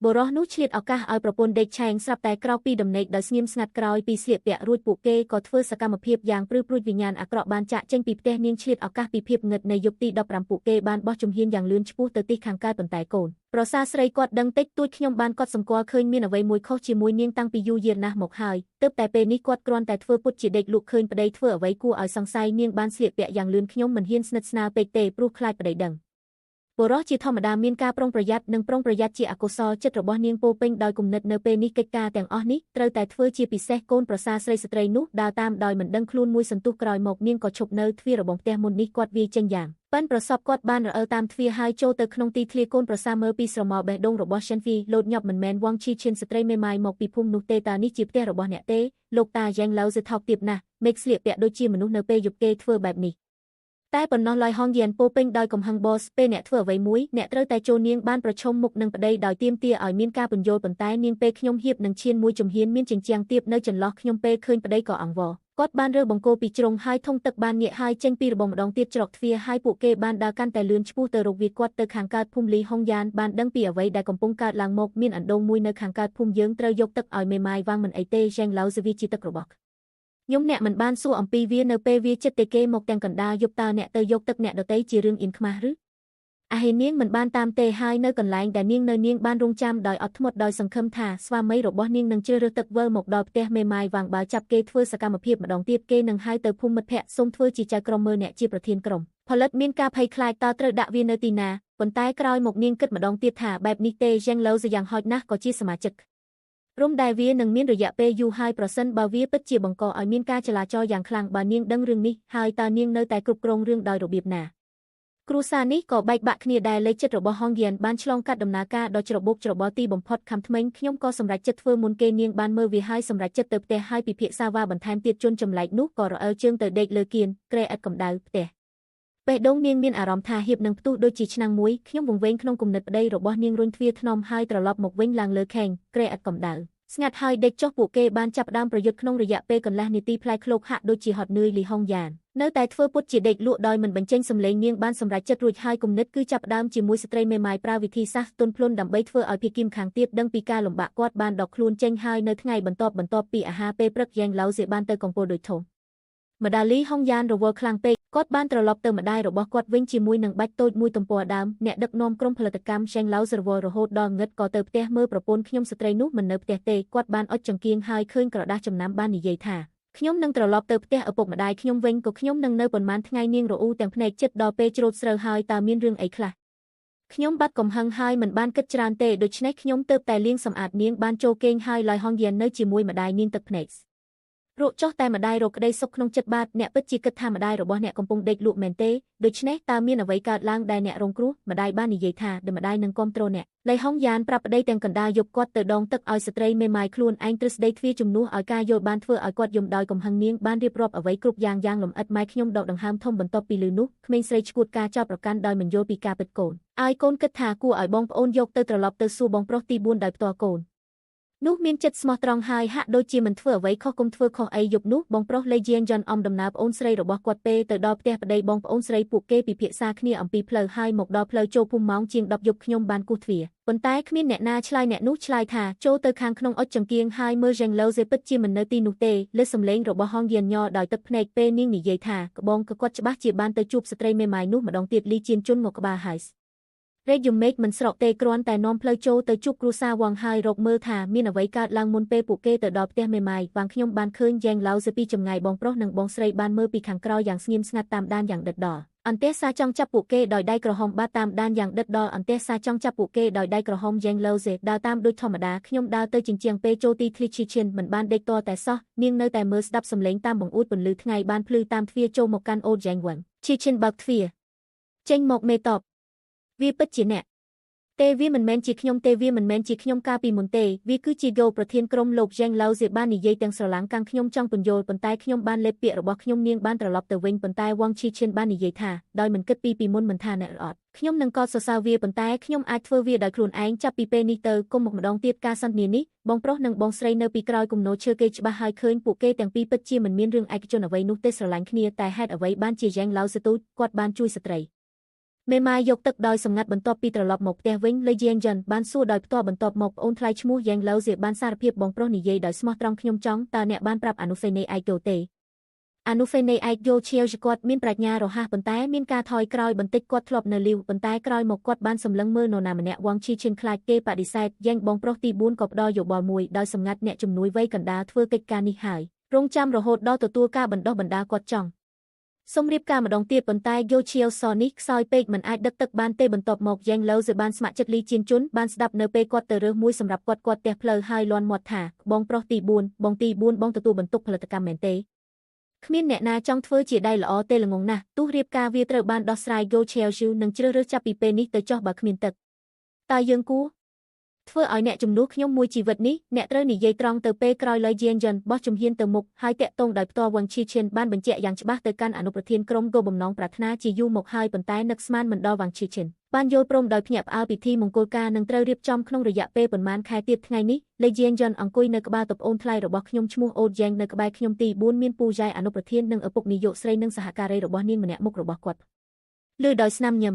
បុរសនោះឆ្លៀតឱកាសឲ្យប្រពន្ធដេកឆែងស្រាប់តែក្រោកពីដំណេកដោយស្ងៀមស្ងាត់ក្រោយពីស្លៀកពាក់រួចពួកគេក៏ធ្វើសកម្មភាពយ៉ាងព្រឺព្រួចវិញ្ញាណអាក្រក់បានចាក់ចេញពីផ្ទះនាងឆ្លៀតឱកាសពីភាពងឹតនៃយប់ទី15ពួកគេបានបោះជំហានយ៉ាងលឿនឆ្ពោះទៅទិសខាងកើតប៉ុន្តែកូនប្រសារស្រីគាត់ដឹងតិចតួចខ្ញុំបានកត់សម្គាល់ឃើញមានអ្វីមួយខុសជាមួយនាងតាំងពីយូរយារណាស់មកហើយទើបតែពេលនេះគាត់គ្រាន់តែធ្វើពុតជាដេកលក់ឃើញប្តីធ្វើអ្វីគួរឲ្យសង្ស័យនាងបានស្លៀកពាក់យ៉ាងលឿនខ្ញុំមិនហ៊ានស្និទ្ធស្នាលពេកទេព្រោះខ្លាចប្តីដឹងបុរសជាធម្មតាមានការប្រុងប្រយ័ត្ននិងប្រុងប្រយ័ត្នជាអកុសលចិត្តរបស់នាងពោពេញដោយគំនិតនៅពេលនេះកិច្ចការទាំងអស់នេះត្រូវតែធ្វើជាពិសេសកូនប្រសារស្រីស្ត្រីនោះដើរតាមដោយមិនដឹងខ្លួនមួយសន្ទុះក្រោយមកនាងក៏ឈប់នៅទ្វាររបងផ្ទះមុននេះគាត់វាយចេញយ៉ាងប៉ិនប្រសពគាត់បានរអិលតាមទ្វារហើយចូលទៅក្នុងទីធ្លាកូនប្រសារមើលពីស្រមោលបេះដូងរបស់សិនវីលោតញាប់មិនមែនវងឈីឈិនស្ត្រីមេម៉ាយមកពីភូមិនោះទេតើនេះជាផ្ទះរបស់អ្នកទេលោកតាយ៉ាងឡៅសថោកទៀតណាស់មេឃស្លៀកពាក់ដូចជាមនុស្សនៅពេលយប់គេធ្វើបែបនេះតែប៉ុណ្ណោះឡើយហងយានពោពេញដោយកំហឹងបសពេលអ្នកធ្វើអ្វីមួយអ្នកត្រូវតែចូលនាងបានប្រឈមមុខនឹងប្តីដោយទាមទារឲ្យមានការបញ្យល់ប៉ុន្តែនាងពេលខ្ញុំហៀបនឹងឈានមួយជំហានមានជញ្ជាំងទៀបនៅចន្លោះខ្ញុំពេលឃើញប្តីក៏អង្វរគាត់បានរើបង្គោលពីជ្រុងហើយធុងទឹកបានងាកហើយចេញពីរបងម្ដងទៀតច្រកទ្វារហើយពួកគេបានដើរកាន់តែលឿនឆ្ពោះទៅរកវាគាត់ទៅខាងកើតភូមិលីហុងយ៉ានបានដឹងពីអ្វីដែលកំពុងកើតឡើងមកមានអណ្ដូងមួយនៅខាងកើតភូមិយើងត្រូវយកទឹកឲ្យមេម៉ាយវាងមិនអីទេយ៉ាងឡៅសវីជាទឹករបស់ខ្ញុំអ្នកមិនបានសួរអំពីវានៅពេលវាចិត្តតែគេមកទាំងកណ្ដាលយប់តើអ្នកទៅយកទឹកអ្នកដតីជារឿងអៀនខ្មាស់ឬអាហេនាងមិនបានតាមទេហើយនៅកន្លែងដែលនាងនៅនាងបានរងចាំដោយអត់ធ្មត់ដោយសង្ឃឹមថាស្វាមីរបស់នាងនឹងជ្រើសរើសទឹកវិលមកដល់ផ្ទះមេម៉ាយវាងបើចាប់គេធ្វើសកម្មភាពម្ដងទៀតគេនឹងហៅទៅភូមិមិត្តភ័ក្តិសូមធ្វើជាចៅក្រុមមើលអ្នកជាប្រធានក្រុមផលិតមានការភ័យខ្លាចតើត្រូវដាក់វានៅទីណាប៉ុន្តែក្រោយមកនាងគិតម្ដងទៀតថាបែបនេះទេយ៉ាងឡូវយ៉ាងហោចណាស់ក៏ជាសមាជិករុំដែលវានឹងមានរយៈពេលយូរហើយប្រសិនបើវាពិតជាបង្កឲ្យមានការចលាចលយ៉ាងខ្លាំងបើនាងដឹងរឿងនេះហើយតើនាងនៅតែគ្រប់គ្រងរឿងដោយរបៀបណាគ្រួសារនេះក៏បែកបាក់គ្នាដែរលេខចិត្តរបស់ហងយានបានឆ្លងកាត់ដំណើរការដ៏ច្របូកច្របល់ទីបំផុតខំថ្មិញខ្ញុំក៏សម្រេចចិត្តធ្វើមុនគេនាងបានមើលវាហើយសម្រេចចិត្តទៅផ្ទះហើយពិភាក្សាវ៉ាបន្ថែមទៀតជន់ចម្លែកនោះក៏រអិលជើងទៅដេកលើគៀនក្រែឥតកម្ដៅផ្ទះបេះដូងនាងមានអារម្មណ៍ថាហៀបនឹងផ្ទុះដូចជាឆ្នាំងមួយខ្ញុំវង្វេងក្នុងគំនិតប្តីរបស់នាងរុញទ្វារថ្នមហើយត្រឡប់មកវិញឡើងលើខេងក្រែឥតកម្ដៅស្ងាត់ហើយដេកចុះពួកគេបានចាប់ផ្ដើមប្រយុទ្ធក្នុងរយៈពេលកន្លះនាទីផ្លែឃ្លោកហាក់ដូចជាហត់នឿយលីហុងយ៉ាននៅតែធ្វើពុតជាដេកលក់ដោយមិនបញ្ចេញសំឡេងនាងបានសម្រេចចិត្តរួចហើយគំនិតគឺចាប់ផ្ដើមជាមួយស្ត្រីមេម៉ាយប្រើវិធីសាស្ត្រទន់ភ្លន់ដើម្បីធ្វើឲ្យភាគីម្ខាងទៀតដឹងពីការលំបាកគាត់បានដកខ្លួនចេញហើយនៅថ្ងៃបន្ទាប់ពីអាហារពេលព្រឹកយ៉ាងឡៅសេបានទៅកំពូលដូចធំម្ដាលីហុងយ៉ានរវល់ខ្លាំងពេកគាត់បានត្រឡប់ទៅម្ដាយរបស់គាត់វិញជាមួយនឹងបាច់តូចមួយទំព័រដើមអ្នកដឹកនាំក្រុមផលិតកម្មឆេងឡៅសរវល់រហូតដល់ងឹតក៏ទៅផ្ទះមើលប្រពន្ធខ្ញុំស្ត្រីនោះមិននៅផ្ទះទេគាត់បានអុជចង្គៀងហើយឃើញក្រដាសចំណាំបាននិយាយថាខ្ញុំនឹងត្រឡប់ទៅផ្ទះឪពុកម្ដាយខ្ញុំវិញក៏ខ្ញុំនឹងនៅប៉ុន្មានថ្ងៃនាងរអ៊ូទាំងភ្នែកចិត្តដល់ពេលច្រូតស្រូវហើយតើមានរឿងអីខ្លះខ្ញុំបាត់កំហឹងហើយមិនបានគិតច្រើនទេដូច្នេះខ្ញុំទើបតែលាងសម្អាតនាងបានចូលគេងហើយឡយហងយាននៅជាមួយម្ដាយនាងទឹកភ្នែករកចុះតែម្ដាយរកក្តីសុខក្នុងចិត្តបាទអ្នកពិតជាគិតថាម្ដាយរបស់អ្នកកំពុងដេកលក់មែនទេដូច្នេះតើមានអ្វីកើតឡើងដែលអ្នករងគ្រោះម្ដាយបាននិយាយថាម្ដាយនឹងគាំទ្រអ្នកលៃហុងយ៉ានប្រាប់ប្តីទាំងកណ្ដាលយប់គាត់ទៅដងទឹកឲ្យស្ត្រីមេម៉ាយខ្លួនឯងទ្រឹស្ដីទ្វាជំនួសឲ្យការយល់បានធ្វើឲ្យគាត់យំដោយកំហឹងនាងបានរៀបរាប់អ្វីគ្រប់យ៉ាងលំអិតម៉ែខ្ញុំដកដង្ហើមធំបន្ទាប់ពីឮនោះក្មេងស្រីឈួតការចោទប្រកាន់ដោយមិនយល់ពីការពិតកូនឲ្យកូនគិតថាគួរឲ្យបងប្អូនយកទៅត្រឡប់ទៅសួរបងប្រុសទី4ដោយផ្ទាល់កូននោះមានចិត្តស្មោះត្រង់ហើយហាក់ដូចជាមិនធ្វើអ្វីខុសគុំធ្វើខុសអីយប់នោះបងប្រុសលេជាងយ៉នអំដំណើរប្អូនស្រីរបស់គាត់ពេលទៅដល់ផ្ទះប្តីបងប្អូនស្រីពួកគេពិភាក្សាគ្នាអំពីផ្លូវហើយមកដល់ផ្លូវចូលភូមិម៉ោងជាង10យប់ខ្ញុំបានគូសទ្វារប៉ុន្តែគ្មានអ្នកណាឆ្លើយអ្នកនោះឆ្លើយថាចូលទៅខាងក្នុងអុជចង្គៀងហើយមើលយ៉ាងឡូវសេពិតជាមិននៅទីនោះទេលើសំឡេងរបស់ហងយានញ័រដោយទឹកភ្នែកពេលនាងនិយាយថាក្បងក៏គាត់ច្បាស់ជាបានទៅជួបស្ត្រីមេម៉ាយនោះម្ដងទៀតលីជានជន់មកក្បាលហើយរេយមេឃមិនស្រកទេគ្រាន់តែនាំផ្លូវចូលទៅជួបគ្រួសារវងហើយរកមើលថាមានអ្វីកើតឡើងមុនពេលពួកគេទៅដល់ផ្ទះមេម៉ាយវាងខ្ញុំបានឃើញយ៉ាងឡៅសេពីចម្ងាយបងប្រុសនិងបងស្រីបានមើលពីខាងក្រោយយ៉ាងស្ងៀមស្ងាត់តាមដានយ៉ាងដិតដល់អន្ទះសារចង់ចាប់ពួកគេដោយដៃក្រហមបាត់តាមដានយ៉ាងដិតដល់អន្ទះសារចង់ចាប់ពួកគេដោយដៃក្រហមយ៉ាងឡៅសេដើរតាមដូចធម្មតាខ្ញុំដើរទៅជញ្ជាំងពេលចូលទីធ្លីឈីឈិនមិនបានដេកតតែសោះនាងនៅតែមើលស្ដាប់សំឡេងតាមបង្អួតពន្លឺថ្ងៃបានភ្លឺតាមទ្វារចូលមកកាន់អូតយ៉ាងវ៉ាន់ឈីឈិនបើកទ្វារចេញមកមេតបវាពិតជាអ្នកទេវាមិនមែនជាខ្ញុំទេវាមិនមែនជាខ្ញុំកាលពីមុនទេវាគឺជាហ្គោប្រធានក្រុមលោកយ៉ាងឡៅសេបាននិយាយទាំងស្រឡាំងកាំងខ្ញុំចង់បញ្យល់ប៉ុន្តែខ្ញុំបានលេបពាក្យរបស់ខ្ញុំនាងបានត្រឡប់ទៅវិញប៉ុន្តែវងឈីឈិនបាននិយាយថាដោយមិនគិតពីមុនមិនថាអ្នកអត់ខ្ញុំនឹងកោតសរសើរវាប៉ុន្តែខ្ញុំអាចធ្វើវាដោយខ្លួនឯងចាប់ពីពេលនេះទៅគុំមកម្ដងទៀតការសន្ទនានេះបងប្រុសនិងបងស្រីនៅពីក្រោយគំនរឈើគេច្បាស់ហើយឃើញពួកគេទាំងពីរពិតជាមិនមានរឿងឯកជនអ្វីនោះទេស្រឡាញ់គ្នាតែហេតុអ្វីបានជាយ៉ាងឡៅសេទូចគាត់បានជួយស្ត្រី មេម៉ាយកទឹកដោយសម្ងាត់បន្ទាប់ពីត្រឡប់មកផ្ទះវិញលេជាងយិនបានសួរដោយផ្ទាល់បន្ទាប់មកប្អូនថ្លៃឈ្មោះយ៉ាងឡូវជាបានសារភាពបងប្រុសនិយាយដោយស្មោះត្រង់ខ្ញុំចង់តើអ្នកបានប្រាប់អនុហ្វេណេឯកយោទេអនុហ្វេណេឯកយោឈៀវគាត់មានប្រាជ្ញារហ័សប៉ុន្តែមានការថយក្រោយបន្តិចគាត់ធ្លាប់នៅលីវប៉ុន្តែក្រោយមកគាត់បានសម្លឹងមើលនរណាម្នាក់វងឈីឈិនខ្លាចគេបដិសេធយ៉ាងបងប្រុសទី4ក៏ផ្ដល់យោបល់មួយដោយសម្ងាត់អ្នកជំនួយវ័យកណ្ដាលធ្វើកិច្ចការនេះហើយរងចាំរហូតដល់ទទួលការបណ្ដោះបណ្ដាលគាត់ចង់សូមរៀបការម្ដងទៀតប៉ុន្តែយោឈៀវសនេះខ្សោយពេកមិនអាចដឹកទឹកបានទេបន្ទាប់មកយ៉ាងឡូវជាបានស្ម័គ្រចិត្តលីជាងជុនបានស្ដាប់នៅពេលគាត់ទៅរើសមួយសម្រាប់គាត់ទះផ្លូវហើយលន់មាត់ថាបងប្រុសទី4បងទី4បងទទួលបន្ទុកផលិតកម្មមែនទេគ្មានអ្នកណាចង់ធ្វើជាដៃល្អទេល្ងងណាស់ទោះរៀបការវាត្រូវបានដោះស្រាយយោឈៀវស៊ូនឹងជ្រើសរើសចាប់ពីពេលនេះទៅចោះបើគ្មានទឹកតើយើងគួរធ្វើឲ្យអ្នកជំនួសខ្ញុំមួយជីវិតនេះអ្នកត្រូវនិយាយត្រង់ទៅពេលក្រោយលើជាងយិនបោះជំហានទៅមុខហើយតាក់ទងដោយផ្ទាល់វងឈីឈិនបានបញ្ជាក់យ៉ាងច្បាស់ទៅកាន់អនុប្រធានក្រុមគោលបំណងប្រាថ្នាជាយូរមកហើយប៉ុន្តែនឹកស្មានមិនដល់វងឈីឈិនបានយល់ព្រមដោយភ្ញាក់ផ្អើលពិធីមង្គលការនឹងត្រូវរៀបចំក្នុងរយៈពេលប៉ុន្មានខែទៀតថ្ងៃនេះលេជាងយិនអង្គុយនៅក្បាលតុប្អូនថ្លៃរបស់ខ្ញុំឈ្មោះអូតយ៉េងនៅក្បែរខ្ញុំទី4មានពូយ៉ៃអនុប្រធាននិងឪពុកនាយកស្រីនិងសហការីរបស់នាងម្នាក់មុខរបស់គាត់លឺដោយស្នាមញឹម